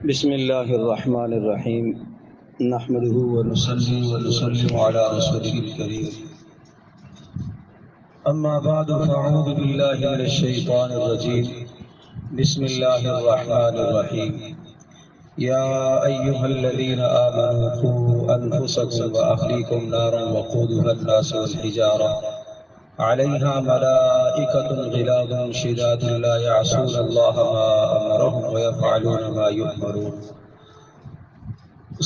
بسم اللہ الرحمن الرحیم نحمده ونصلي ونسلم على رسوله الكريم اما بعد فاعوذ باللہ من الشیطان الرجیم بسم اللہ الرحمن الرحیم یا ایہا الذین آمنوا قوا انفسکم واہلیکم نارا وقودها الناس والحجارہ علیہا ملائکۃ غلاظ شداد لا یعصون اللہ ما امرهم ویفعلون ما یؤمرون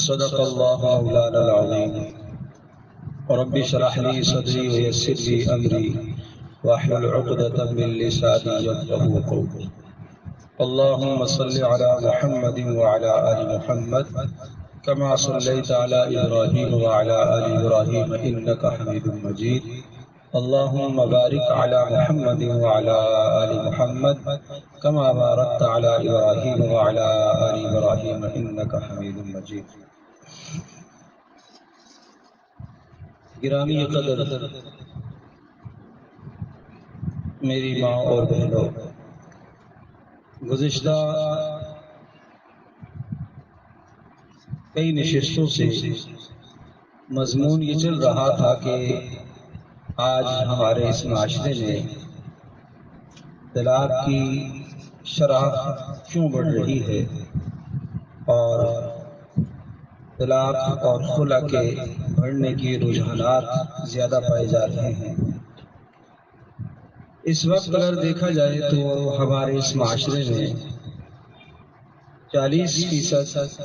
صدق اللہ مولانا العظیم رب اشرح لی صدری ویسر لی امری واحلل عقدۃ من لسانی یفقہوا قولی اللہم صل علی محمد وعلی آل محمد کما صلیت علی ابراہیم وعلی آل ابراہیم انک حمید مجید اللہم بارک علی محمد وعلی آل محمد کما بارکت علی ابراہیم وعلی آل ابراہیم انک حمید مجید۔ گرامی قدر میری ماں اور بہنوں، گزشتہ کئی نشستوں سے مضمون یہ چل رہا تھا کہ آج ہمارے اس معاشرے میں طلاق کی شرح کیوں بڑھ رہی ہے اور طلاق اور خلع کے بڑھنے کی رجحانات زیادہ پائے جا رہے ہیں۔ اس وقت اگر دیکھا جائے تو ہمارے اس معاشرے میں 40%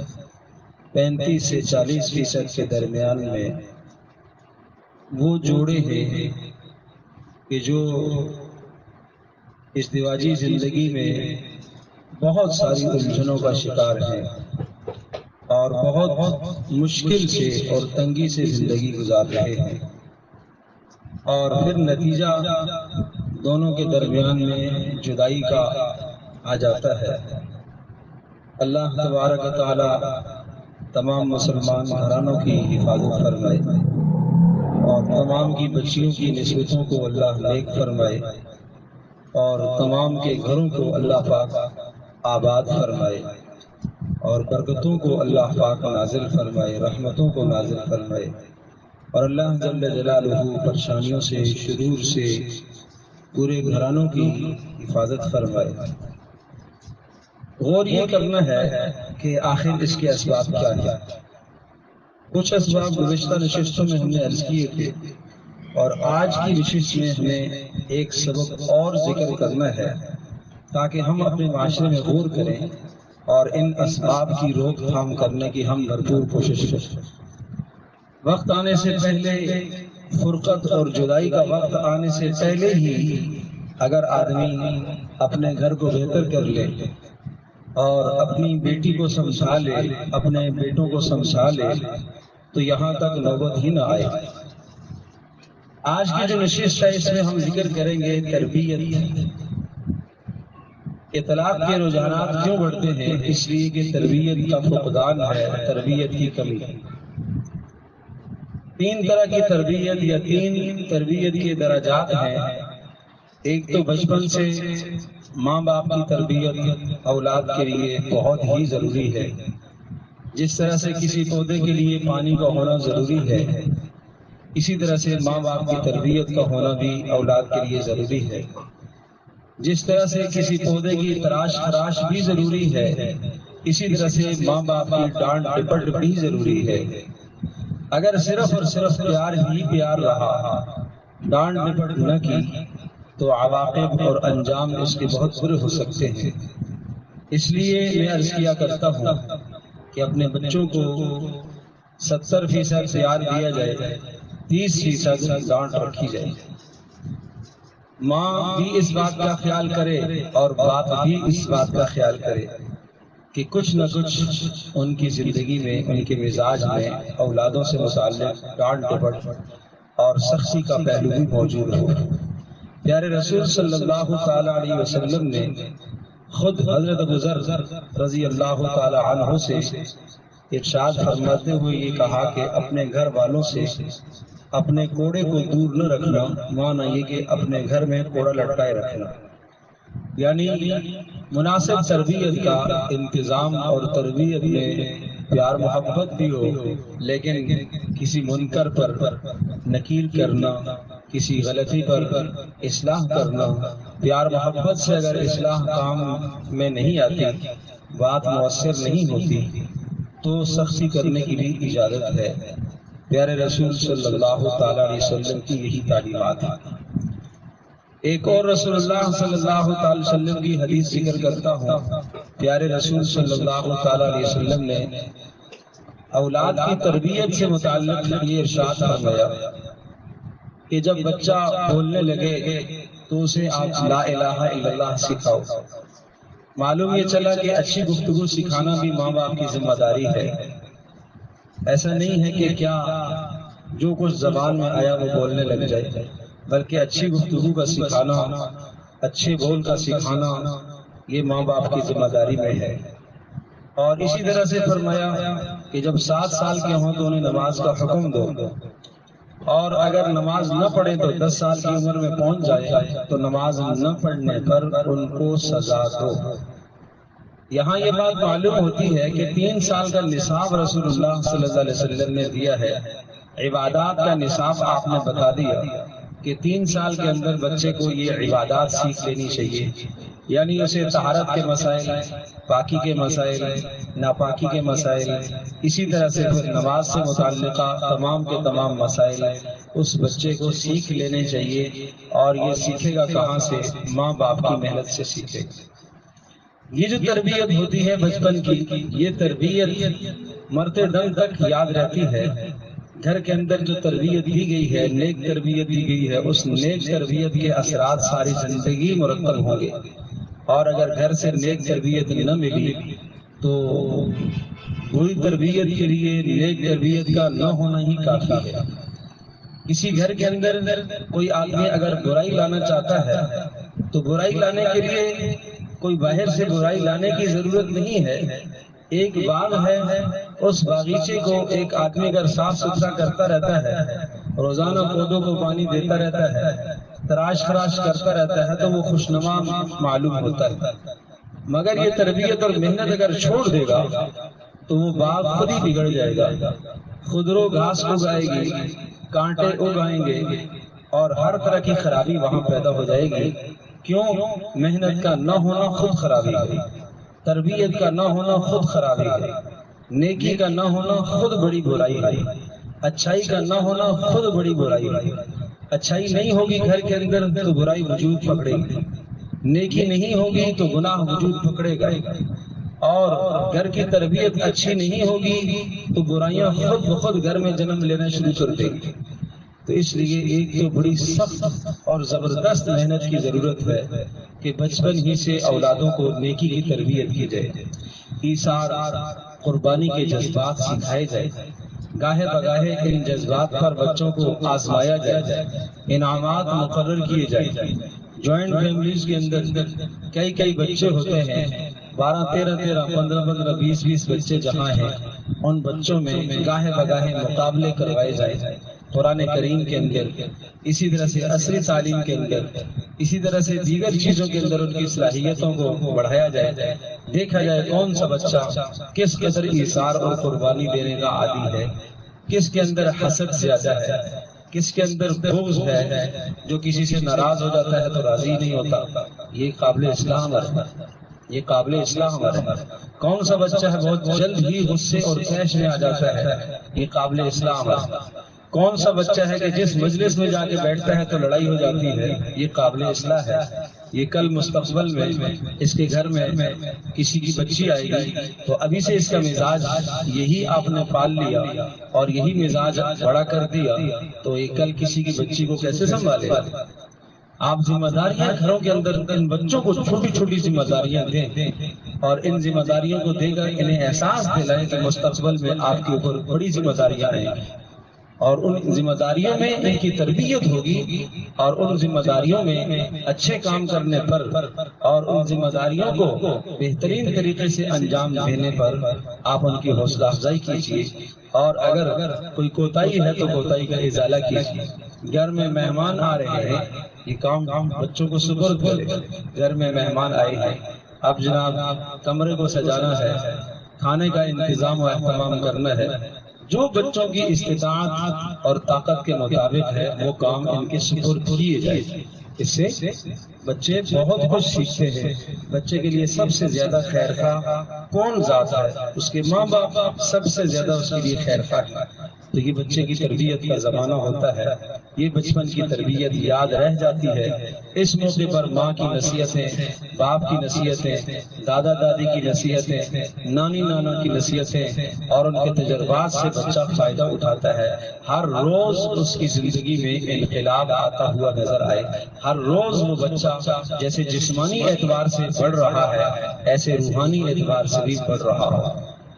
35 سے 40% کے درمیان میں وہ جوڑے ہیں کہ جو ازدواجی زندگی میں بہت ساری الجھنوں کا شکار ہیں اور بہت مشکل سے اور تنگی سے زندگی گزار رہے ہیں، اور پھر نتیجہ دونوں کے درمیان میں جدائی کا آ جاتا ہے۔ اللہ تبارک و تعالی تمام مسلمان گھرانوں کی حفاظت فرمائے اور تمام کی بچیوں کی نسبتوں کو اللہ نیک فرمائے اور تمام کے گھروں کو اللہ پاک آباد فرمائے اور برکتوں کو اللہ پاک نازل فرمائے، رحمتوں کو نازل فرمائے، اور اللہ جل جلالہ پریشانیوں سے، شرور سے پورے گھرانوں کی حفاظت فرمائے۔ غور یہ کرنا ہے کہ آخر اس کے اسباب کیا ہیں۔ کچھ اسباب گزشتہ نشستوں میں ہم نے عرض کیے تھے، اور آج کی نشست میں ہمیں ایک سبق اور ذکر کرنا ہے تاکہ ہم اپنے معاشرے میں غور کریں اور ان اسباب کی روک تھام کرنے کی ہم بھرپور کوشش کریں۔ وقت آنے سے پہلے، فرقت اور جدائی کا وقت آنے سے پہلے ہی اگر آدمی اپنے گھر کو بہتر کر لے اور اپنی بیٹی کو سمجھا لے، اپنے بیٹوں کو سمجھا لے، تو یہاں تک نوبت ہی نہ آئے۔ آج کی جو نشست ہے اس میں ہم ذکر کریں گے تربیت کہ طلاق کے رجحانات کیوں بڑھتے ہیں، اس لیے کہ تربیت کا فقدان ہے، تربیت کی کمی۔ 3 طرح کی تربیت یا 3 تربیت کے درجات ہیں۔ ایک تو بچپن سے ماں باپ کی تربیت اولاد کے لیے بہت ہی ضروری ہے۔ جس طرح سے کسی پودے کے لیے پانی کا ہونا ضروری ہے، اسی طرح سے ماں باپ کی تربیت کا ہونا بھی اولاد کے لیے ضروری ہے۔ جس طرح سے کسی پودے کی تراش خراش بھی ضروری ہے، اسی طرح سے ماں باپ کی ڈانٹ ڈپٹ بھی ضروری ہے۔ اگر صرف اور صرف پیار ہی پیار رہا، ڈانٹ ڈپٹ نہ کی، تو عواقب اور انجام اس کے بہت برے ہو سکتے ہیں۔ اس لیے میں عرض کیا کرتا ہوں کہ اپنے بچوں کو 70% پیار دیا جائے، 30% ڈانٹ رکھی جائے۔ ماں بھی اس بات کا خیال کرے اور باپ بھی اس بات کا خیال کرے کہ کچھ نہ کچھ ان کی زندگی میں، ان کے مزاج میں اولادوں سے متعلق ڈانٹ ڈپٹ اور سختی کا پہلو بھی موجود ہو۔ پیارے رسول صلی اللہ تعالی علیہ وسلم نے خود حضرت ابو ذر رضی اللہ تعالی عنہ سے ارشاد فرماتے ہوئے یہ کہا کہ اپنے گھر والوں سے اپنے کوڑے کو دور نہ رکھنا، معنی یہ کہ اپنے گھر میں کوڑا لٹکائے رکھنا۔ یعنی مناسب تربیت کا انتظام اور تربیت میں پیار محبت بھی ہو، لیکن کسی منکر پر نکیل کرنا، کسی غلطی پر اصلاح کرنا، پیار محبت سے اگر اصلاح کام میں نہیں آتی، بات مؤثر نہیں ہوتی، تو سختی کرنے کی بھی اجازت ہے۔ پیارے رسول صلی اللہ تعالیٰ علیہ وسلم کی یہی تعلیمات ہیں۔ ایک اور رسول اللہ صلی اللہ تعالی وسلم کی حدیث ذکر کرتا ہوں۔ پیارے رسول صلی اللہ تعالی علیہ وسلم نے اولاد کی تربیت سے متعلق یہ ارشاد فرمایا کہ جب بچہ بولنے لگے تو اسے آپ لا الہ الا اللہ سکھاؤ۔ معلوم یہ چلا کہ اچھی گفتگو سکھانا بھی ماں باپ کی ذمہ داری ہے۔ ایسا نہیں ہے کہ کیا جو کچھ زبان میں آیا وہ بولنے لگ جائے، بلکہ اچھی گفتگو کا سکھانا، اچھے بول کا سکھانا یہ ماں باپ کی ذمہ داری میں ہے۔ اور اسی طرح سے فرمایا کہ جب 7 سال کے ہوں تو انہیں نماز کا حکم دو، اور اگر نماز نہ پڑھے تو 10 سال کی عمر میں پہنچ جائے تو نماز نہ پڑھنے پر ان کو سزا دو۔ یہاں یہ بات معلوم ہوتی ہے کہ 3 سال کا نصاب رسول اللہ صلی اللہ علیہ وسلم نے دیا ہے۔ عبادات کا نصاب آپ نے بتا دیا کہ 3 سال کے اندر بچے کو یہ عبادات سیکھ لینی چاہیے، یعنی اسے طہارت کے مسائل، پاکی کے مسائل، ناپاکی کے مسائل، اسی طرح سے پھر نماز سے متعلقہ تمام کے تمام مسائل اس بچے کو سیکھ لینے چاہیے۔ اور یہ سیکھے گا کہاں سے؟ ماں باپ کی محنت سے سیکھے گا۔ یہ جو تربیت ہوتی ہے بچپن کی، یہ تربیت مرتے دم تک یاد رہتی ہے۔ گھر کے اندر جو تربیت دی گئی ہے، نیک تربیت دی گئی ہے، اس نیک تربیت کے اثرات ساری زندگی مرتب ہوں گے۔ اور اگر گھر سے نیک تربیت نہ ملی تو بری تربیت کے لیے نیک تربیت کا نہ ہونا ہی کافی ہے۔ کسی گھر کے اندر کوئی آدمی اگر برائی لانا چاہتا ہے تو برائی لانے کے لیے کوئی باہر سے برائی لانے کی ضرورت نہیں ہے۔ ایک باغ ہے، اس باغیچے کو ایک آدمی اگر صاف ستھرا کرتا رہتا ہے، روزانہ پودوں کو پانی دیتا رہتا ہے، تراش خراش کرتا رہتا ہے، تو وہ خوشنما معلوم ہوتا ہے۔ مگر یہ تربیت اور محنت اگر چھوڑ دے گا تو وہ باغ خود ہی بگڑ جائے گا، خودرو گھاس اگائے گی، کانٹے اگائیں گے اور ہر طرح کی خرابی وہاں پیدا ہو جائے گی۔ کیوں؟ محنت کا نہ ہونا خود خرابی ہے، تربیت کا نہ ہونا خود خرابی ہے، نیکی کا نہ ہونا خود بڑی برائی ہے، اچھائی کا نہ ہونا خود بڑی برائی ہے۔ اچھائی نہیں ہوگی گھر کے اندر تو برائی وجود پکڑے گی، نیکی نہیں ہوگی تو گناہ وجود پکڑے گا، اور گھر کی تربیت اچھی نہیں ہوگی تو برائیاں خود بخود گھر میں جنم لینا شروع کر دیں گی۔ تو اس لیے ایک تو بڑی سخت اور زبردست محنت کی ضرورت ہے کہ بچپن ہی سے اولادوں کو نیکی کی تربیت کی جائے، ایثار قربانی کے جذبات سکھائے جائے، گاہے بگاہے ان جذبات پر بچوں کو آزمایا جائے، انعامات مقرر کیے جائے۔ جوائنٹ فیملیز کے اندر کئی بچے ہوتے ہیں، 12 13 15 20 بچے جہاں ہیں، ان بچوں میں گاہے بگاہے مقابلے کروائے جائیں قرآن کریم کے اندر، اسی طرح سے عصری تعلیم کے اندر، اسی طرح سے دیگر چیزوں کے اندر ان کی صلاحیتوں کو بڑھایا جائے، دیکھا جائے کون سا بچہ کس قدر ایثار اور قربانی دینے کا عادی ہے، کس کے اندر حسد زیادہ ہے، کس کے اندر بغض ہے، جو کسی سے ناراض ہو جاتا ہے تو راضی نہیں ہوتا۔ یہ قابل اسلام ہے، یہ قابل اسلام ہے۔ کون سا بچہ ہے بہت جلد ہی غصے اور طیش میں آ جاتا ہے، یہ قابل اسلام ہے۔ کون سا بچہ ہے کہ جس مجلس میں جا کے بیٹھتا ہے تو لڑائی ہو جاتی ہے، یہ قابل اصلاح ہے۔ یہ کل مستقبل میں اس کے گھر میں کسی کی بچی آئے گی تو ابھی سے اس کا مزاج یہی آپ نے پال لیا اور یہی مزاج بڑا کر دیا تو یہ کل کسی کی بچی کو کیسے سنبھالے گا؟ آپ ذمہ داریاں گھروں کے اندر ان بچوں کو چھوٹی چھوٹی ذمہ داریاں دیں اور ان ذمہ داریوں کو دے کر انہیں احساس دلائیں کہ مستقبل میں آپ کے اوپر بڑی ذمہ داریاں آئیں گی، اور ان ذمہ داریوں میں ان کی تربیت ہوگی، اور ان ذمہ داریوں میں اچھے کام کرنے پر اور ان ذمہ داریوں کو بہترین طریقے سے انجام دینے پر آپ ان کی حوصلہ افزائی کیجیے، اور اگر کوئی کوتاہی ہے تو کوتاہی کا ازالہ کیجیے۔ گھر میں مہمان آ رہے ہیں یہ کام بچوں کو سپرد کرے. گھر میں مہمان آئے ہیں، اب جناب کمرے کو سجانا ہے، کھانے کا انتظام و اہتمام کرنا ہے. جو بچوں کی استطاعت اور طاقت کے مطابق ہے وہ کام ان کے سپرد کیے جائے. اس سے بچے بہت کچھ سیکھتے ہیں. بچے کے لیے سب سے زیادہ خیر خواہ کون ذات ہے؟ اس کے ماں باپ سب سے زیادہ اس کے لیے خیر خواہ ہے. تو یہ بچے کی تربیت کا زمانہ ہوتا ہے، یہ بچپن کی تربیت یاد رہ جاتی ہے. اس موقع پر ماں کی نصیحتیں، باپ کی نصیحتیں، دادا دادی کی نصیحتیں، نانی نانا کی نصیحتیں اور ان کے تجربات سے بچہ فائدہ اٹھاتا ہے. ہر روز اس کی زندگی میں انقلاب آتا ہوا نظر آئے. ہر روز وہ بچہ جیسے جسمانی اعتبار سے بڑھ رہا ہے ایسے روحانی اعتبار سے بھی بڑھ رہا ہو.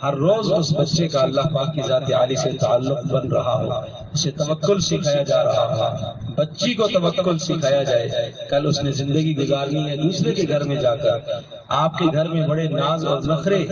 ہر روز اس بچے کا اللہ پاک کی ذات عالی سے تعلق بن رہا ہو، اسے توکل سکھایا جا رہا ہو. بچی کو توکل سکھایا جائے. کل اس نے زندگی گزارنی ہے دوسرے کے گھر میں جا کر. آپ کے گھر میں بڑے ناز اور نخرے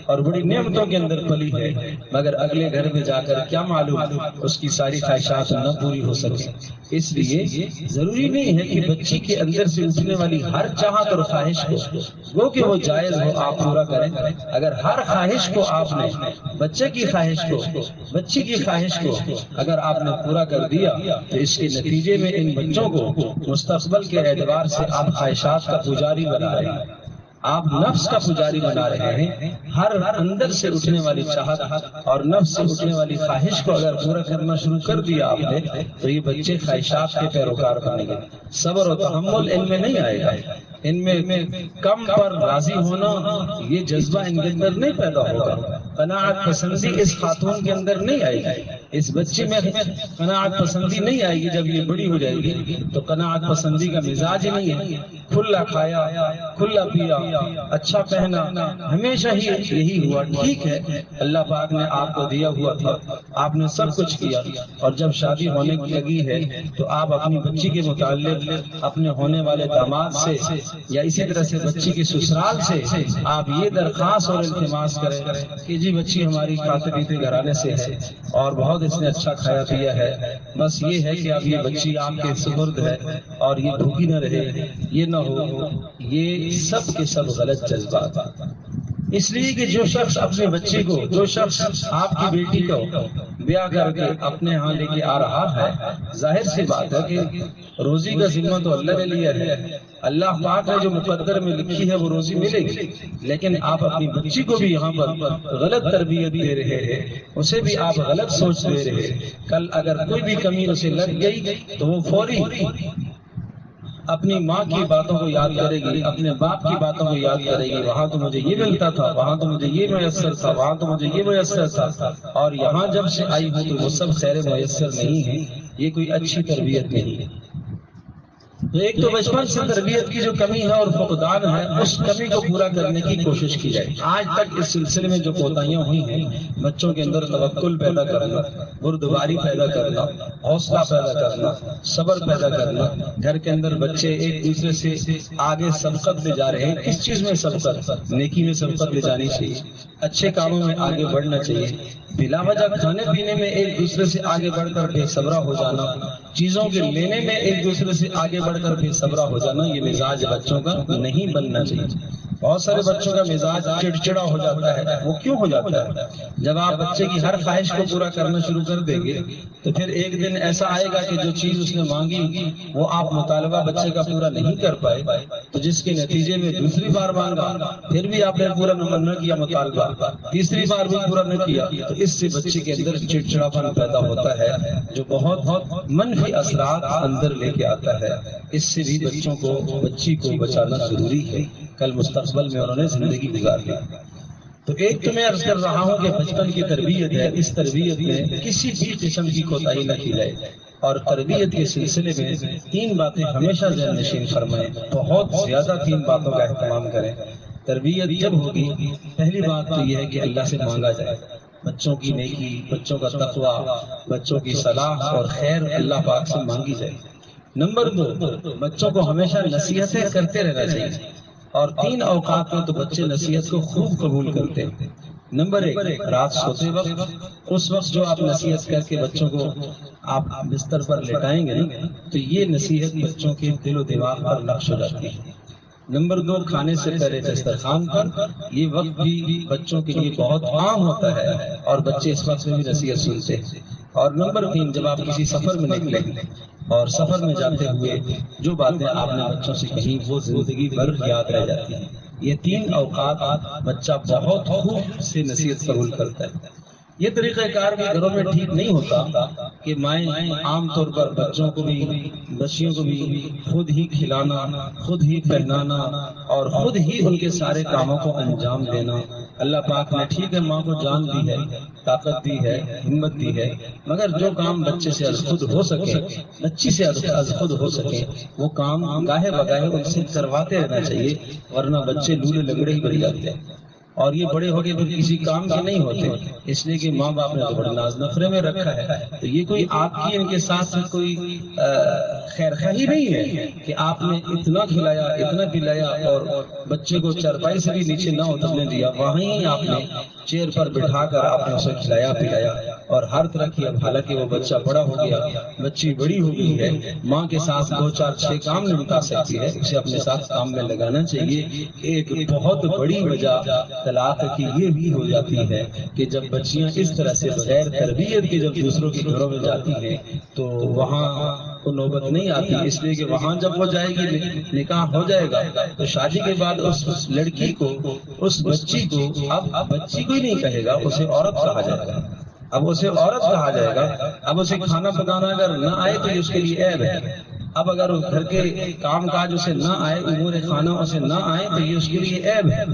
اور بڑی نعمتوں کے اندر پلی ہے، مگر اگلے گھر میں جا کر کیا معلوم اس کی ساری خواہشات نہ پوری ہو سکے. اس لیے ضروری نہیں ہے کہ بچی کے اندر سے اٹھنے والی ہر چاہت اور خواہش کو وہ کہ وہ جائز ہو آپ پورا کریں. اگر ہر خواہش کو آپ نے بچے کی خواہش کو بچی کی خواہش کو اگر آپ نے پورا کر دیا تو اس کے نتیجے میں ان بچوں کو مستقبل کے اعتبار سے آپ خواہشات کا پجاری بنا رہے ہیں، آپ نفس کا پجاری بنا رہے ہیں. ہر اندر سے اٹھنے والی چاہت اور نفس سے اٹھنے والی خواہش کو اگر پورا کرنا شروع کر دیا آپ نے تو یہ بچے خواہشات کے پیروکار بنیں گے. صبر و تحمل ان میں نہیں آئے گا. ان میں کم پر راضی ہونا یہ جذبہ ان کے اندر نہیں پیدا ہوگا. قناعت پسندی اس خاتون کے اندر نہیں آئے گی. اس بچی میں قناعت پسندی نہیں آئے گی. جب یہ بڑی ہو جائے گی تو قناعت پسندی کا مزاج ہی نہیں ہے. کھلا کھایا، کھلا پیا، اچھا پہنا، ہمیشہ ہی یہی ہوا. ٹھیک ہے، اللہ پاک نے آپ کو دیا ہوا تھا، آپ نے سب کچھ کیا، اور جب شادی ہونے کی لگی ہے تو آپ اپنی بچی کے متعلق اپنے ہونے والے داماد سے یا اسی طرح سے بچی کے سسرال سے آپ یہ درخواست اور التماس کریں کہ جی بچی ہماری کھاتے پیتے گھرانے سے ہے اور بہت اس نے اچھا کھایا پیا ہے، بس یہ ہے کہ اب یہ بچی آپ کے سپرد ہے اور یہ بھوکی نہ رہے، یہ نہ ہو. یہ سب کے سب غلط جذبات. اس لیے کہ جو شخص اپنے بچے کو، جو شخص آپ کی بیٹی کو بیاہ کر کے اپنے ہاں لے کے آ رہا ہے، ظاہر سی بات ہے کہ روزی کا ذمہ تو اللہ نے لیا ہے. اللہ پاک نے جو مقدر میں لکھی ہے وہ روزی ملے گی. لیکن آپ اپنی بچی کو بھی یہاں پر غلط تربیت دے رہے ہیں، اسے بھی آپ غلط سوچ دے رہے ہیں. کل اگر کوئی بھی کمی اسے لگ گئی تو وہ فوری اپنی ماں کی باتوں کو یاد کرے گی، اپنے باپ کی باتوں کو یاد کرے گی. وہاں تو مجھے یہ ملتا تھا، وہاں تو مجھے یہ میسر تھا، وہاں تو مجھے یہ میسر تھا، اور یہاں جب سے آئی ہوں تو وہ سب خیر میسر نہیں ہے. یہ کوئی اچھی تربیت نہیں ہے. تو ایک تو بچپن سے تربیت کی جو کمی ہے اور فقدان ہے، اس کمی کو پورا کرنے کی کوشش کی جائے. آج تک اس سلسلے میں جو کوتاہیاں ہوئی ہیں، بچوں کے اندر توکل پیدا کرنا، بردباری پیدا کرنا، حوصلہ پیدا کرنا، صبر پیدا کرنا. گھر کے اندر بچے ایک دوسرے سے آگے سبقت لے جا رہے ہیں. کس چیز میں سبقت؟ نیکی میں سبقت لے جانی چاہیے، اچھے کاموں میں آگے بڑھنا چاہیے. بلا وجہ کھانے پینے میں ایک دوسرے سے آگے بڑھ کر بے صبرا ہو جانا، چیزوں کے لینے میں ایک دوسرے سے آگے بڑھ کر بے صبرا ہو جانا، یہ مزاج بچوں کا نہیں بننا چاہیے. بہت سارے بچوں کا مزاج چڑچڑا ہو جاتا ہے. وہ کیوں ہو جاتا ہے؟ جب آپ بچے کی ہر خواہش کو پورا کرنا شروع کر دیں گے تو پھر ایک دن ایسا آئے گا کہ جو چیز اس نے مانگی وہ آپ مطالبہ بچے کا پورا نہیں کر پائے، تو جس کے نتیجے میں دوسری بار مانگا، پھر بھی آپ نے پورا نہ کیا مطالبہ، تیسری بار بھی پورا نہ کیا، تو اس سے بچے کے اندر چڑچڑاپن پیدا ہوتا ہے جو بہت منفی اثرات اندر لے کے آتا ہے. اس سے بھی بچوں کو، بچی کو بچانا ضروری ہے. کل مستقبل میں انہوں نے زندگی گزارنی. تو ایک تو میں عرض کر رہا ہوں کہ بچپن کی تربیت ہے، اس تربیت میں کسی بھی قسم کی کوتاہی نہ کی جائے. اور تربیت کے سلسلے میں 3 باتیں ہمیشہ ذہن نشین فرمائیں، بہت زیادہ 3 باتوں کا اہتمام کریں. تربیت جب ہوگی، پہلی بات تو یہ ہے کہ اللہ سے مانگا جائے. بچوں کی نیکی، بچوں کا تقویٰ، بچوں کی صلاح اور خیر اللہ پاک سے مانگی جائے. نمبر 2، بچوں کو ہمیشہ نصیحتیں کرتے رہنا چاہیے. اور 3 اوقات میں تو بچے نصیحت کو خوب قبول کرتے ہیں. نمبر 1، رات سوتے وقت، اس وقت جو آپ نصیحت کر کے بچوں کو آپ بستر پر لٹائیں گے نا، تو یہ نصیحت بچوں کے دل و دماغ پر نقش ہو جاتی ہے۔ نمبر 2، کھانے سے پہلے دسترخوان پر، یہ وقت بھی بچوں کے لیے بہت عام ہوتا ہے اور بچے اس وقت میں بھی نصیحت سنتے ہیں۔ اور نمبر 3، جب آپ کسی سفر میں نکلیں اور سفر میں جاتے ہوئے جو باتیں آپ نے بچوں سے کہیں وہ زندگی بھر یاد رہ جاتی ہیں۔ یہ 3 اوقات بچہ بہت خوب سے نصیحت قبول کرتا ہے۔ یہ طریقہ کار بھی گھروں میں ٹھیک نہیں ہوتا کہ مائیں عام طور پر بچوں کو بھی، بچیوں کو بھی خود ہی کھلانا، خود ہی پہنانا اور خود ہی ان کے سارے کاموں کو انجام دینا۔ اللہ پاک نے ٹھیک ہے ماں کو جان دی ہے، طاقت دی ہے، ہمت دی ہے، مگر جو کام بچے سے از خود ہو سکے، بچی سے از خود ہو سکے، وہ کام گاہے بگاہے ان سے کرواتے رہنا چاہیے، ورنہ بچے لولے لنگڑے ہی بن جاتے ہیں اور یہ بڑے ہو کے پھر کسی کام کے نہیں ہوتے، اس لیے کہ ماں باپ نے تو بڑے ناز نخرے میں رکھا ہے۔ تو یہ کوئی آپ کی ان کے ساتھ کوئی خیر خواہی نہیں ہے کہ آپ نے اتنا کھلایا، اتنا پلایا اور بچے کو چارپائی سے بھی نیچے نہ اترنے دیا، وہیں آپ نے چیئر پر بٹھا کر آپ نے اسے کھلایا پلایا اور ہر طرح کی، اب حالانکہ وہ بچہ بڑا ہو گیا، بچی بڑی ہو گئی ہے، ماں کے ساتھ 2 4 6 کام نمٹا سکتی ہے، اسے اپنے ساتھ کام میں لگانا چاہیے۔ ایک بہت بڑی وجہ طلاق کی یہ بھی ہو جاتی ہے کہ جب بچیاں اس طرح سے بغیر تربیت کے جب دوسروں کے گھروں میں جاتی ہیں تو وہاں کو نوبت نہیں آتی، اس لیے کہ وہاں جب وہ جائے گی، نکاح ہو جائے گا تو شادی کے بعد اس لڑکی کو، اس بچی کو، اب بچی کوئی نہیں کہے گا، اسے عورت کہا جائے گا، اب اسے عورت کہا جائے گا۔ اب اسے کھانا پکانا اگر نہ آئے تو یہ اس کے لیے عیب ہے، اب اگر اس گھر کے کام کاج اسے نہ آئے، امور خانہ اسے نہ آئے تو یہ اس کے لیے عیب ہے،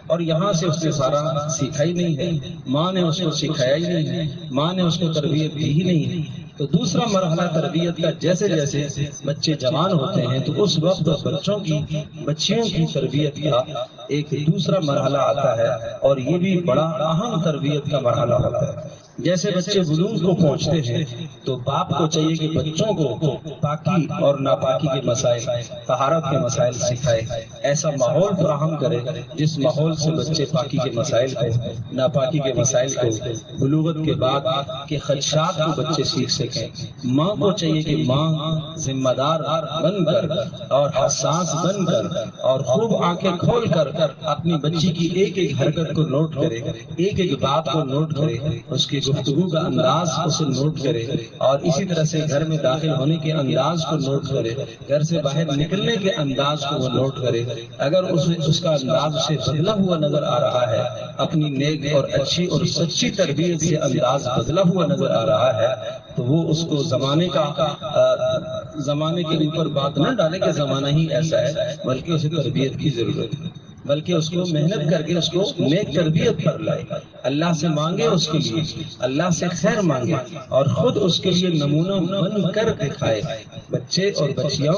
اور یہاں سے اس نے سارا سیکھا ہی نہیں ہے، ماں نے اس کو سکھایا ہی نہیں ہے، ماں نے اس کو تربیت دی ہی نہیں ہے۔ تو دوسرا مرحلہ تربیت کا، جیسے جیسے بچے جوان ہوتے ہیں تو اس وقت بچیوں کی تربیت کا ایک دوسرا مرحلہ آتا ہے، اور یہ بھی بڑا اہم تربیت کا مرحلہ ہوتا ہے۔ جیسے بچے بلوغ کو پہنچتے ہیں تو باپ کو چاہیے کہ بچوں کو پاکی اور ناپاکی کے مسائل، طہارت کے مسائل سکھائے، ایسا ماحول فراہم کرے جس ماحول سے بچے پاکی کے مسائل کو، ناپاکی کے مسائل کو، بلوغت کے بعد کے خدشات کو بچے سیکھ سکیں۔ ماں کو چاہیے کہ ماں ذمہ دار بن کر اور حساس بن کر اور خوب آنکھیں کھول کر اپنی بچی کی ایک ایک حرکت کو نوٹ کرے، ایک ایک بات کو نوٹ کرے، اس کی گفتگو کا انداز اسے نوٹ کرے، اور اسی طرح سے گھر میں داخل ہونے کے انداز کو نوٹ کرے، گھر سے باہر نکلنے کے انداز کو وہ نوٹ کرے۔ اگر اس کا انداز اسے بدلا ہوا نظر آ رہا ہے، اپنی نیک اور اچھی اور سچی تربیت سے انداز بدلا ہوا نظر آ رہا ہے، تو وہ اس کو زمانے کے اوپر بات نہ ڈالے کہ زمانہ ہی ایسا ہے، بلکہ اسے تربیت کی ضرورت ہے، بلکہ اس کو محنت کر کے اس کو نیک تربیت پر لائے، اللہ سے مانگے، اس کے لیے اللہ سے خیر مانگے اور خود اس کے لیے نمونہ بن کر دکھائے۔ بچے اور بچیاں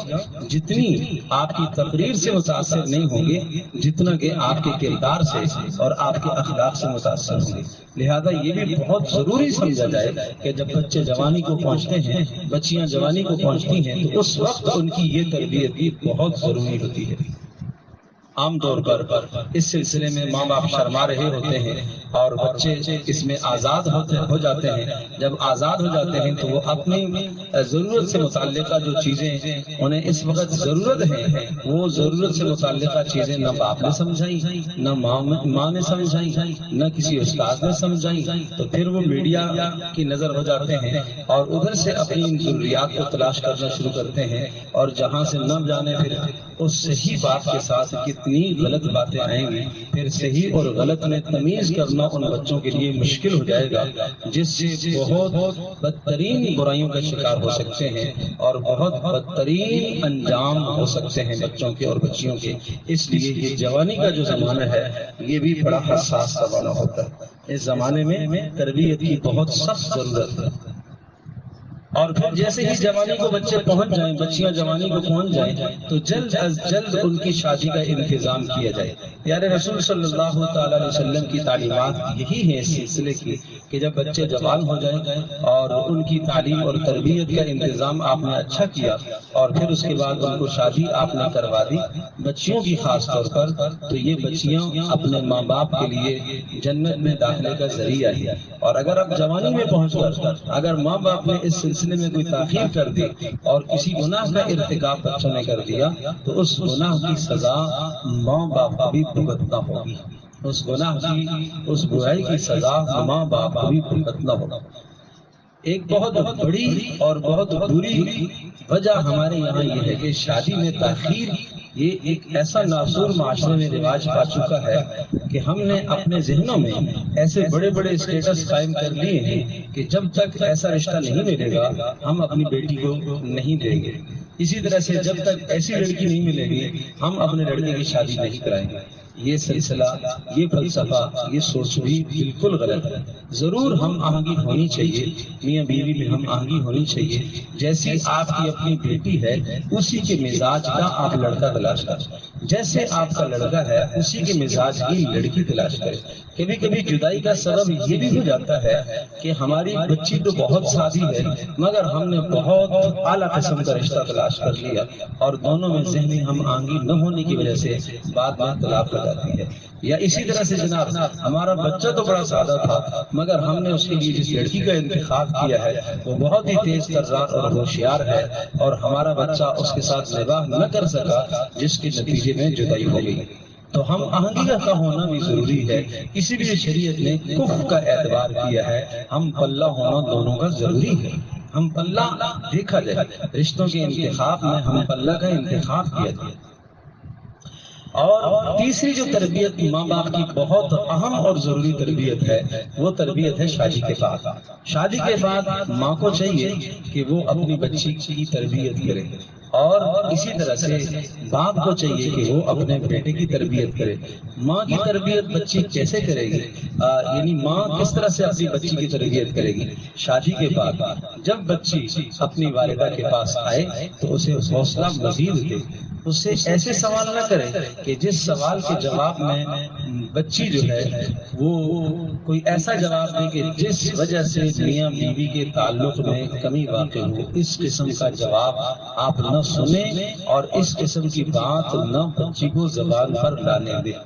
جتنی آپ کی تقریر سے متاثر نہیں ہوں گے جتنا کہ آپ کے کردار سے اور آپ کے اخلاق سے متاثر ہوں گے۔ لہذا یہ بھی بہت ضروری سمجھا جائے کہ جب بچے جوانی کو پہنچتے ہیں، بچیاں جوانی کو پہنچتی ہیں، تو اس وقت ان کی یہ تربیت بھی بہت ضروری ہوتی ہے۔ عام طور پر اس سلسلے میں ماں باپ شرما رہے ہوتے ہیں اور بچے اس میں آزاد ہو جاتے ہیں۔ جب آزاد ہو جاتے ہیں تو وہ اپنی ضرورت سے متعلقہ جو چیزیں انہیں اس وقت ضرورت ہے، وہ ضرورت سے متعلقہ چیزیں نہ باپ نے سمجھائی، نہ ماں نے سمجھائی، نہ کسی استاد نے سمجھائی، تو پھر وہ میڈیا کی نظر ہو جاتے ہیں اور ادھر سے اپنی ان ضروریات کو تلاش کرنا شروع کرتے ہیں، اور جہاں سے نہ جانے پھر اس صحیح بات کے ساتھ کتنی غلط باتیں آئیں گی، پھر صحیح اور غلط میں تمیز کرنا ان بچوں کے لیے مشکل ہو جائے گا، جس سے بہت بدترین برائیوں کا شکار ہو سکتے ہیں اور بہت بدترین انجام ہو سکتے ہیں بچوں کے اور بچیوں کے۔ اس لیے یہ جوانی کا جو زمانہ ہے یہ بھی بڑا حساس زمانہ ہوتا ہے۔ اس زمانے میں تربیت کی بہت سخت ضرورت ہے۔ اور پھر جیسے ہی جوانی کو بچے پہنچ جائیں، بچیاں جوانی کو پہنچ جائیں، تو جلد از جلد ان کی شادی کا انتظام کیا جائے۔ پیارے رسول صلی اللہ تعالی علیہ وسلم کی تعلیمات یہی ہیں اس سلسلے کی کہ جب بچے جوان ہو جائیں اور ان کی تعلیم اور تربیت کا انتظام آپ نے اچھا کیا، اور پھر اس کے بعد ان کو شادی آپ نے کروا دی، بچیوں کی خاص طور پر، تو یہ بچیاں اپنے ماں باپ کے لیے جنت میں داخلے کا ذریعہ ہے۔ اور اگر اب جوانی میں پہنچ کر اگر ماں باپ نے اس سلسلے میں کوئی تاخیر کر دی اور کسی گناہ کا ارتکاب بچوں نے کر دیا، تو اس گناہ کی سزا ماں باپ کو بھی بھگتنا ہوگی، اس گناہ کی، اس برائی کی سزا ماں باپ کو بھی بھگتنا ہوگا۔ ایک بہت بڑی اور بہت بری وجہ ہمارے یہاں یہ ہے کہ شادی میں تاخیر یہ ایک ایسا ناسور معاشرے میں رواج پا چکا ہے کہ ہم نے اپنے ذہنوں میں ایسے بڑے بڑے اسٹیٹس قائم کر لیے ہیں کہ جب تک ایسا رشتہ نہیں ملے گا ہم اپنی بیٹی کو نہیں دیں گے، اسی طرح سے جب تک ایسی لڑکی نہیں ملے گی ہم اپنے لڑکے کی شادی نہیں کرائیں گے۔ یہ سلسلہ، یہ فلسفہ، یہ سوچ بھی بالکل غلط ہے۔ ضرور ہم آہنگی ہونی چاہیے، میاں بیوی میں ہم آہنگی ہونی چاہیے، جیسی آپ کی اپنی بیٹی ہے اسی کے مزاج کا آپ لڑکا تلاش کریں، جیسے آپ کا لڑکا ہے اسی کے مزاج کی لڑکی تلاش کریں۔ کبھی کبھی جدائی کا سبب یہ بھی ہو جاتا ہے کہ ہماری بچی تو بہت سادی ہے مگر ہم نے بہت اعلیٰ قسم کا رشتہ تلاش کر لیا، اور دونوں میں ذہنی ہم آہنگی نہ ہونے کی وجہ سے بعد میں طلاق ہو جاتی ہے۔ یا اسی طرح سے جناب ہمارا بچہ تو بڑا سادہ تھا مگر ہم نے اس کے لیے جس لڑکی کا انتخاب کیا ہے وہ بہت ہی تیز تررار اور ہوشیار ہے، اور ہمارا بچہ اس کے ساتھ نباہ نہ کر سکا جس کے نتیجے میں جدائی ہو گئی۔ تو ہم آہنگی کا ہونا بھی ضروری ہے، اسی لیے شریعت نے کفر کا اعتبار کیا ہے، ہم پلہ ہونا دونوں کا ضروری ہے۔ ہم پلہ دیکھا جائے، رشتوں کے انتخاب میں ہم پلہ کا انتخاب کیا جائے۔ اور تیسری جو تربیت ماں باپ کی بہت اہم اور ضروری تربیت ہے وہ تربیت ہے شادی کے بعد۔ شادی کے بعد ماں کو چاہیے کہ وہ اپنی بچی کی تربیت کرے، اور اسی طرح سے باپ کو چاہیے کہ وہ اپنے بیٹے کی تربیت کرے۔ ماں کی تربیت بچی کیسے کرے گی؟ یعنی ماں کس طرح سے اپنی بچی کی تربیت کرے گی؟ شادی کے بعد جب بچی اپنی والدہ کے پاس آئے تو اسے حوصلہ مزید دے، اس سے ایسے سوال نہ کرے کہ جس سوال کے جواب میں بچی جو ہے وہ کوئی ایسا جواب دے کہ جس وجہ سے میاں بیوی کے تعلق میں کمی واقع ہو۔ اس قسم کا جواب آپ نہ سنیں اور اس قسم کی بات نہ بچی کو زبان پر لانے دیں۔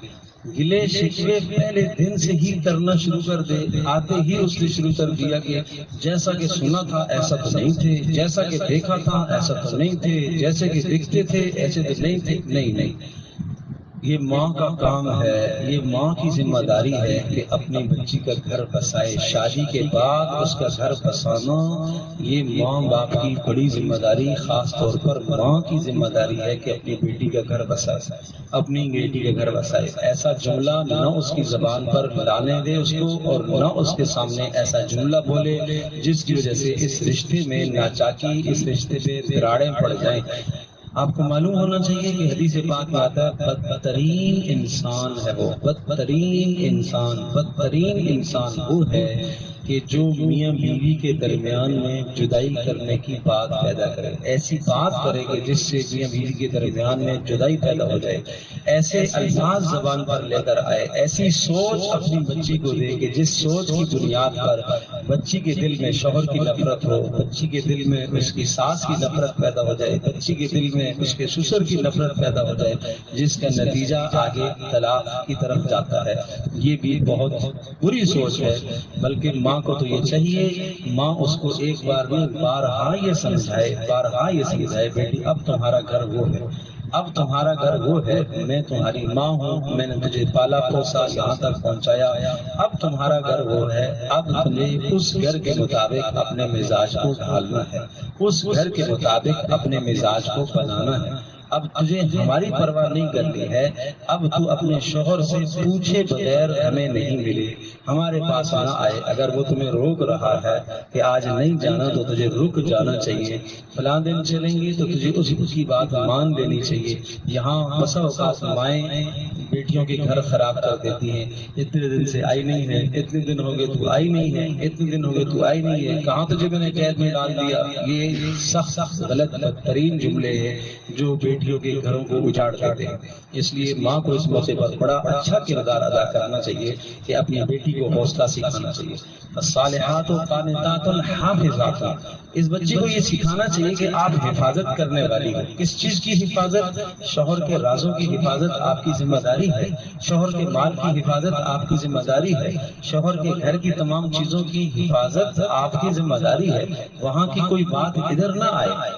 گلے شکوے پہلے دن سے ہی کرنا شروع کر دے، آتے ہی اس نے شروع کر دیا کہ جیسا کہ سنا تھا ایسا تو نہیں تھے، جیسا کہ دیکھا تھا ایسا تو نہیں تھے، جیسے کہ دکھتے تھے ایسے تو نہیں تھے۔ نہیں، یہ ماں کا کام ہے، یہ ماں کی ذمہ داری ہے کہ اپنی بچی کا گھر بسائے۔ شادی کے بعد اس کا گھر بسانا یہ ماں باپ کی بڑی ذمہ داری، خاص طور پر ماں کی ذمہ داری ہے کہ اپنی بیٹی کا گھر بسائے، اپنی بیٹی کا گھر بسائے۔ ایسا جملہ نہ اس کی زبان پر لانے دے اس کو، اور نہ اس کے سامنے ایسا جملہ بولے جس کی وجہ سے اس رشتے میں ناچاکی، اس رشتے پہ دراڑیں پڑ جائیں۔ آپ کو معلوم ہونا چاہیے کہ حدیث پاک میں آتا ہے بدترین انسان ہے وہ، بدترین انسان وہ ہے کہ جو میاں بیوی کے درمیان میں جدائی کرنے کی بات پیدا کرے، ایسی بات کرے کہ جس سے میاں بیوی کے درمیان میں جدائی پیدا ہو جائے، ایسے الفاظ زبان پر لے کر آئے، ایسی سوچ اپنی بچی کو دے کہ جس سوچ کی بنیاد پر بچی کے دل میں شوہر کی نفرت ہو، بچی کے دل میں اس کی ساس کی نفرت پیدا ہو جائے، بچی کے دل میں اس کے سسر کی نفرت پیدا ہو جائے، جس کا نتیجہ آگے طلاق کی طرف جاتا ہے۔ یہ بھی بہت بری سوچ ہے، بلکہ ماں کو تو یہ چاہیے، ماں اس کو ایک بار نہیں بارہا یہ سمجھائے بیٹی اب تمہارا گھر وہ ہے، اب تمہارا گھر وہ ہے، میں تمہاری ماں ہوں، میں نے تجھے پالا پوسا یہاں تک پہنچایا، اب تمہارا گھر وہ ہے، اب تمہیں اس گھر کے مطابق اپنے مزاج کو ڈھالنا ہے، اس گھر کے مطابق اپنے مزاج کو بنانا ہے۔ اب تجھے ہماری پرواہ نہیں کرنی ہے، اب تو اپنے شوہر سے پوچھے بغیر ہمیں نہیں ملے، ہمارے پاس نہ آئے۔ اگر وہ تمہیں روک رہا ہے کہ آج نہیں جانا تو تجھے رک جانا چاہیے، فلاں دن چلیں گے تو تجھے اس کی بات مان لینی چاہیے۔ یہاں بسا اوقات مائیں بیٹیوں کے گھر خراب کر دیتی ہیں، اتنے دن سے آئی نہیں ہے، اتنے دن ہو گئے تو آئی نہیں ہے، اتنے دن ہو گئے تو آئی نہیں ہے، کہاں تجھے میں نے قید میں ڈال دیا۔ یہ سخت غلط بدترین جملے ہیں جو بیٹیوں کے گھروں کو اجاڑ دیتے ہیں۔ اس لیے ماں کو اس موقع پر بڑا اچھا کردار ادا کرنا چاہیے کہ اپنی بیٹی کو حوصلہ سکھانا چاہیے۔ الصالحات قانتات حافظات، اس بچے کو یہ سکھانا چاہیے کہ آپ حفاظت کرنے والی ہیں۔ کس چیز کی حفاظت؟ شوہر کے رازوں کی حفاظت آپ کی ذمہ داری ہے، شوہر کے مال کی حفاظت آپ کی ذمہ داری ہے، شوہر کے گھر کی تمام چیزوں کی حفاظت آپ کی ذمہ داری ہے۔ وہاں کی کوئی بات ادھر نہ آئے،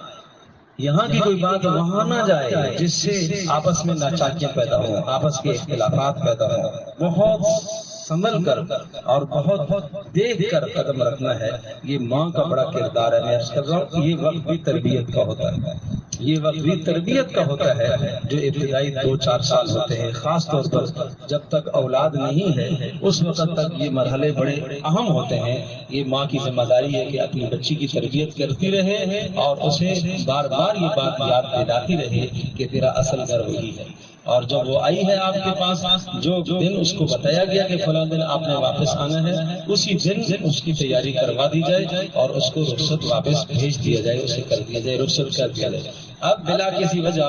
یہاں کی کوئی بات وہاں نہ جائے جس سے آپس میں ناچاکیاں پیدا ہوں، آپس کے اختلافات پیدا ہوں۔ بہت سنبھل کر اور بہت دیکھ کر قدم رکھنا ہے، یہ ماں کا بڑا کردار ہے۔ میں عرض کر رہا ہوں، یہ وقت بھی تربیت کا ہوتا ہے، یہ وقت بھی تربیت کا ہوتا ہے جو ابتدائی 2-4 سال ہوتے ہیں، خاص طور پر جب تک اولاد نہیں ہے اس وقت تک یہ مرحلے بڑے اہم ہوتے ہیں۔ یہ ماں کی ذمہ داری ہے کہ اپنی بچی کی تربیت کرتی رہے اور اسے بار بار یہ بات یاد دلاتی رہے کہ تیرا اصل گھر وہی ہے، اور جب وہ آئی ہے آپ کے پاس، جو دن اس کو بتایا گیا کہ فلاں دن آپ نے واپس آنا ہے، اسی دن اس کی تیاری کروا دی جائے اور اس کو رخصت واپس بھیج دیا جائے، اسے کر دیا جائے، رخصت کر دیا جائے۔ اب بلا کسی وجہ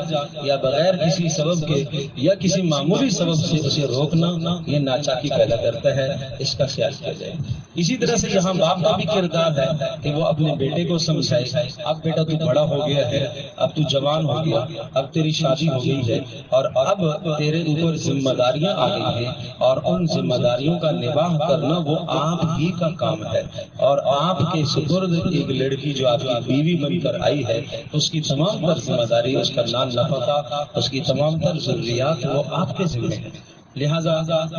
یا بغیر کسی سبب کے یا کسی معمولی سبب سے اسے روکنا یہ ناچاکی پیدا کرتا ہے، اس کا خیال کیا جائے۔ اسی طرح سے یہاں باپ کا بھی کردار ہے کہ وہ اپنے بیٹے کو سمجھائے، اب بیٹا تو بڑا ہو گیا ہے، اب تو جوان ہو گیا، اب تیری شادی ہو گئی ہے اور اب تیرے اوپر ذمہ داریاں آ گئی ہیں، اور ان ذمہ داریوں کا نباہ کرنا وہ آپ ہی کا کام ہے، اور آپ کے سپرد ایک لڑکی جو آپ کی بیوی بن کر آئی ہے، اس کی تمام تر ذمہ داری، اس کا نان نفقہ، اس کی تمام تر ضروریات وہ آپ کے ذمہ ہیں۔ لہٰذا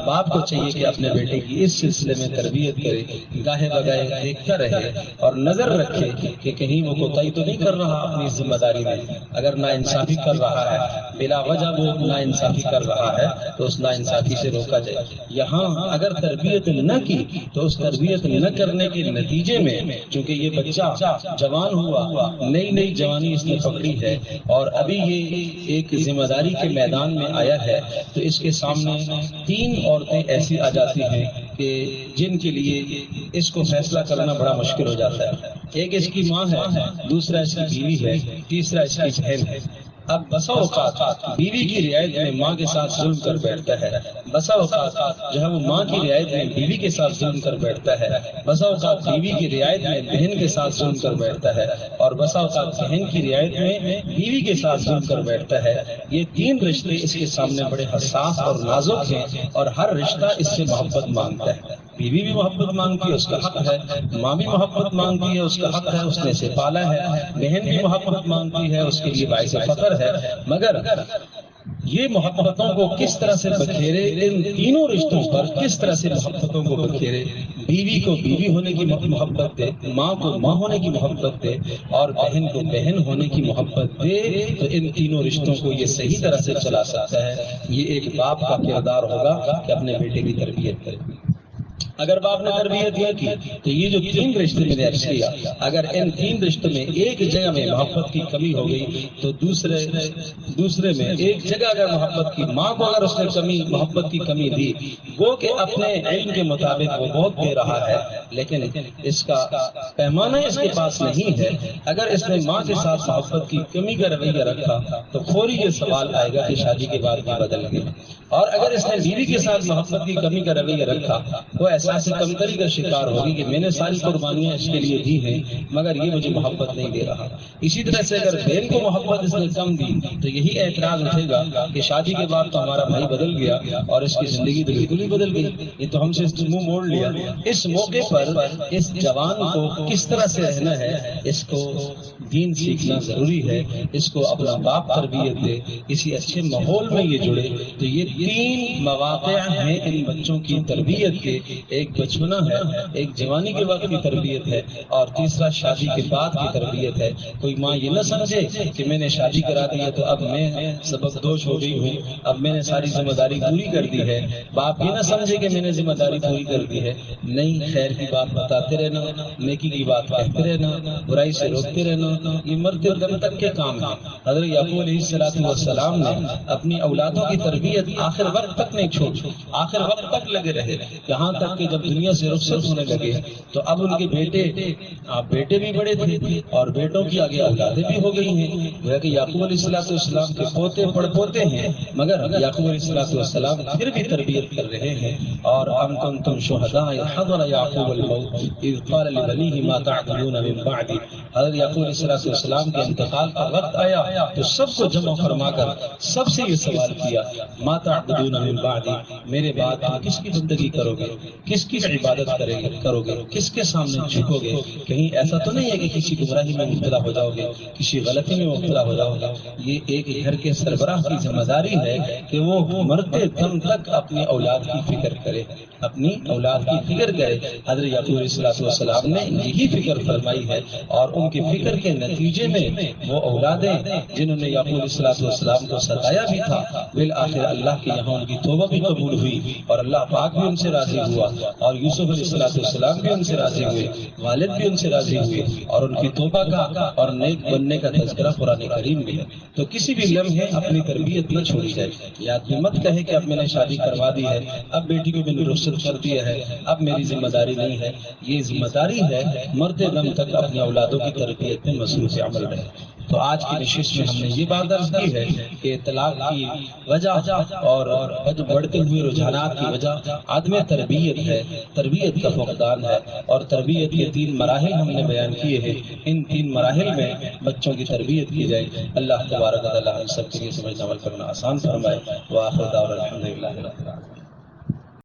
باپ کو چاہیے کہ اپنے بیٹے کی اس سلسلے میں تربیت کرے، گاہے بگاہے دیکھتا رہے اور نظر رکھے کہ کہیں وہ کوتاہی تو نہیں کر رہا اپنی ذمہ داری میں۔ اگر ناانصافی کر رہا ہے، بلا وجہ وہ ناانصافی کر رہا ہے تو اس ناانصافی سے روکا جائے۔ یہاں اگر تربیت نہ کی تو اس تربیت نہ کرنے کے نتیجے میں، چونکہ یہ بچہ جوان ہوا، نئی نئی جوانی اس نے پکڑی ہے اور ابھی یہ ایک ذمہ داری کے میدان میں آیا ہے، تو اس کے سامنے 3 عورتیں ایسی آ جاتی ہیں کہ جن کے لیے اس کو فیصلہ کرنا بڑا مشکل ہو جاتا ہے۔ ایک اس کی ماں ہے، دوسرا اس کی بیوی ہے، تیسرا اس کی بہن ہے۔ اب بسا اوقات بیوی کی رعایت میں ماں کے ساتھ ظلم کر بیٹھتا ہے، بسا اوقات جو ہے وہ ماں کی رعایت میں بیوی کے ساتھ ظلم کر بیٹھتا ہے، بسا اوقات بیوی کی رعایت میں بہن کے ساتھ ظلم کر بیٹھتا ہے، اور بسا اوقات بہن کی رعایت میں بیوی کے ساتھ ظلم کر بیٹھتا ہے۔ یہ 3 رشتے اس کے سامنے بڑے حساس اور نازک ہیں، اور ہر رشتہ اس سے محبت مانگتا ہے۔ بیوی بھی محبت مانگتی ہے، اس کا حق ہے، ماں بھی محبت مانگتی ہے، اس کا حق ہے، اس نے اسے پالا ہے، بہن بھی محبت مانگتی ہے، اس کے لیے باعث فخر ہے۔ مگر یہ محبتوں کو کس طرح سے بکھیرے، ان تینوں رشتوں پر کس طرح سے محبتوں کو بکھیرے، بیوی کو بیوی ہونے کی محبت دے، ماں کو ماں ہونے کی محبت دے، اور بہن کو بہن ہونے کی محبت دے، تو ان تینوں رشتوں کو یہ صحیح طرح سے چلا سکتا ہے۔ یہ ایک باپ کا کردار ہوگا کہ اپنے بیٹے کی تربیت کرے۔ اگر باپ نے تربیت نہ کی تو یہ جو 3 رشتے میں نے عرض کیا، اگر ان 3 رشتوں میں ایک جگہ میں محبت کی کمی ہو گئی تو دوسرے میں ایک جگہ اگر محبت کی، ماں کو اگر اس نے محبت کی کمی دی، وہ کہ اپنے علم کے مطابق وہ بہت دے رہا ہے لیکن اس کا پیمانہ اس کے پاس نہیں ہے، اگر اس نے ماں کے ساتھ محبت کی کمی کا رویہ رکھا تو فوری یہ سوال آئے گا کہ شادی کے بعد بھی بدل گیا، اور اگر اس نے بیوی کے ساتھ محبت کی کمی کا رویہ رکھا وہ احساس کمتری کا شکار ہوگی کہ میں نے ساری قربانیاں اس کے لیے دی ہیں مگر یہ مجھے محبت نہیں دے رہا۔ اسی طرح سے اگر بہن کو محبت اس نے کم دی تو یہی اعتراض اٹھے گا کہ شادی کے بعد تو ہمارا بھائی بدل گیا اور اس کی زندگی تو بالکل ہی بدل گئی، یہ تو ہم سے منہ موڑ لیا۔ اس موقع پر پر اس جوان کو کس طرح سے رہنا ہے، اس کو دین سیکھنا ضروری ہے، اس کو اپنا باپ تربیت دے، کسی اچھے ماحول میں یہ جڑے۔ تو یہ 3 مواقع ہیں ان بچوں کی تربیت کے، ایک بچپنا ہے، ایک جوانی کے وقت کی تربیت ہے، اور تیسرا شادی کے بعد کی تربیت ہے۔ کوئی ماں یہ نہ سمجھے کہ میں نے شادی کرا دی ہے تو اب میں سبق دوش ہو گئی ہوں، اب میں نے ساری ذمہ داری پوری کر دی ہے۔ باپ یہ نہ سمجھے کہ میں نے ذمہ داری پوری کر دی ہے۔ نہیں، خیر کی بات بتاتے رہنا، نیکی کی بات کہتے رہنا، برائی سے روکتے رہنا، یہ مرتے دم تک کے کام ہے۔ حضرت یعقوب علیہ السلام نے اپنی اولادوں کی تربیت آخر وقت تک نہیں چھوڑی، آخر وقت تک لگے رہے، یہاں تک کہ جب دنیا سے رخصت ہونے لگے تو اب ان کے بیٹے بھی بڑے تھے اور بیٹوں کی آگے اولادیں بھی ہو گئی ہیں، گویا کہ یعقوب علیہ السلام کے پوتے پڑ پوتے ہیں، مگر یعقوب علیہ السلام پھر بھی تربیت کر رہے ہیں۔ اور ام کنتم شہداء اذ حضر یعقوب الموت اذ قال لبنیہ ما تعبدون من بعدی۔ حضرت یعقوب علیہ السلام کے انتقال کا وقت آیا تو سب کو جمع فرما کر سب سے یہ سوال کیا، ما تعبدون من بعدی، میرے بعد تم کس کی بندگی کرو گے، کس کی عبادت کرو گے، کس کے سامنے جھکو گے؟ کہیں ایسا تو نہیں ہے کہ کسی گمراہی میں مبتلا ہو جاؤ گے، کسی غلطی میں مبتلا ہو جاؤ گے؟ یہ ایک گھر کے سربراہ کی ذمہ داری ہے کہ وہ مرتے دم تک اپنی اولاد کی فکر کرے، اپنی اولاد کی فکر کرے۔ حضرت یعقوب علیہ السلام نے یہی فکر فرمائی ہے، اور ان کی فکر کے نتیجے میں وہ اولادیں جنہوں نے یعقوب علیہ السلام کو ستایا بھی تھا، بالآخر اللہ کے یہاں ان کی توبہ بھی قبول ہوئی اور اللہ پاک بھی ان سے راضی ہوا، اور یوسف علیہ السلام بھی ان سے راضی ہوئے، والد بھی ان سے راضی ہوئے، اور ان کی توبہ کا اور نیک بننے کا تذکرہ قرآن کریم میں ہے۔ تو کسی بھی لمحے اپنی تربیت نہ چھوڑی جائے، یہ آدمی مت کہے کہ اب میں نے شادی کروا دی ہے، اب بیٹی کو میں نے رخصت کر دیا ہے، اب میری ذمہ داری نہیں ہے۔ یہ ذمہ داری ہے مرتے دم تک اپنی اولادوں کی تربیت میں مصروف عمل رہے۔ تو آج کی نشست میں ہم نے یہ بات درج کی ہے کہ طلاق کی وجہ اور بڑھتے ہوئے رجحانات کی وجہ عدم تربیت ہے، تربیت کا فقدان ہے، اور تربیت کے 3 مراحل ہم نے بیان کیے ہیں۔ ان 3 مراحل میں بچوں کی تربیت کی جائے۔ اللہ تبارک و تعالی ہم سب کے لیے سمجھنا عمل کرنا آسان فرمائے۔ وآخر دعوانا الحمدللہ رب العالمین۔